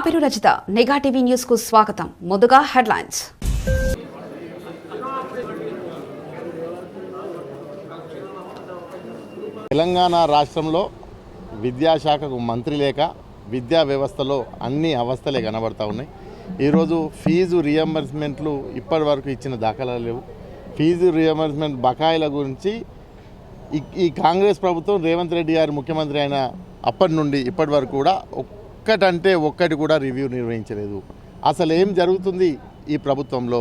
పేరు రజిత. నిఘా TV news కు స్వాగతం. ముందుగా హెడ్లైన్స్. తెలంగాణ రాష్ట్రంలో విద్యాశాఖకు మంత్రి లేక విద్యా వ్యవస్థలో అన్ని అవస్థలే కనబడతా ఉన్నాయి. ఈరోజు ఫీజు రియంబర్స్మెంట్లు ఇప్పటి వరకు ఇచ్చిన దాఖలాలు లేవు. ఫీజు రియంబర్స్మెంట్ బకాయిల గురించి ఈ కాంగ్రెస్ ప్రభుత్వం రేవంత్ రెడ్డి గారు ముఖ్యమంత్రి అయిన అప్పటి నుండి ఇప్పటి వరకు కూడా ఒక్కటంటే ఒక్కటి కూడా రివ్యూ నిర్వహించలేదు. అసలు ఏం జరుగుతుంది ఈ ప్రభుత్వంలో?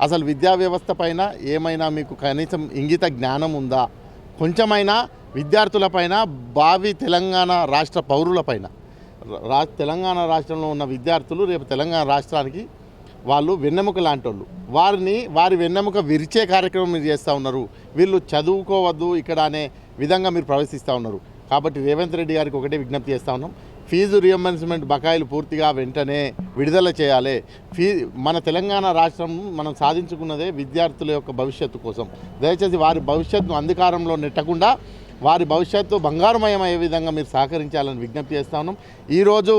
అసలు విద్యా వ్యవస్థ పైన ఏమైనా మీకు కనీసం ఇంగిత జ్ఞానం ఉందా? కొంచెమైనా విద్యార్థులపైన, భావి తెలంగాణ రాష్ట్ర పౌరులపైన, తెలంగాణ రాష్ట్రంలో ఉన్న విద్యార్థులు రేపు తెలంగాణ రాష్ట్రానికి వాళ్ళు వెన్నెముక లాంటి వాళ్ళు. వారి వెన్నెముక విరిచే కార్యక్రమం మీరు చేస్తూ ఉన్నారు. వీళ్ళు చదువుకోవద్దు ఇక్కడ అనే విధంగా మీరు ప్రవేశిస్తూ ఉన్నారు. కాబట్టి రేవంత్ రెడ్డి గారికి ఒకటే విజ్ఞప్తి చేస్తూ ఉన్నాం. ఫీజు రియంబర్స్మెంట్ బకాయిలు పూర్తిగా వెంటనే విడుదల చేయాలి. మన తెలంగాణ రాష్ట్రం మనం సాధించుకున్నదే విద్యార్థుల యొక్క భవిష్యత్తు కోసం. దయచేసి వారి భవిష్యత్తును అంధకారంలో నెట్టకుండా వారి భవిష్యత్తు బంగారుమయమయ్యే విధంగా మీరు సహకరించాలని విజ్ఞప్తి చేస్తూ ఉన్నాం. ఈరోజు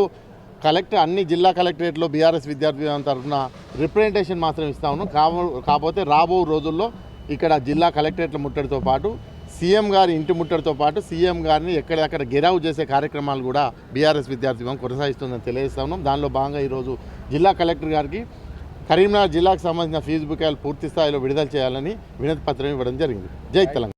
అన్ని జిల్లా కలెక్టరేట్లో బీఆర్ఎస్ విద్యార్థి తరఫున రిప్రజెంటేషన్ మాత్రం ఇస్తూ ఉన్నాం. కాకపోతే రాబో రోజుల్లో ఇక్కడ జిల్లా కలెక్టరేట్ల ముట్టడితో పాటు సీఎం గారి ఇంటి ముట్టడితో పాటు సీఎం గారిని ఎక్కడెక్కడ గెరావ్ చేసే కార్యక్రమాలు కూడా బీఆర్ఎస్ విద్యార్థి కొనసాగిస్తుందని తెలియజేస్తా ఉన్నాం. దానిలో భాగంగా ఈరోజు జిల్లా కలెక్టర్ గారికి కరీంనగర్ జిల్లాకు సంబంధించిన ఫీజు బకాయిలు పూర్తి స్థాయిలో విడుదల చేయాలని వినతి పత్రం ఇవ్వడం జరిగింది. జై తెలంగాణ.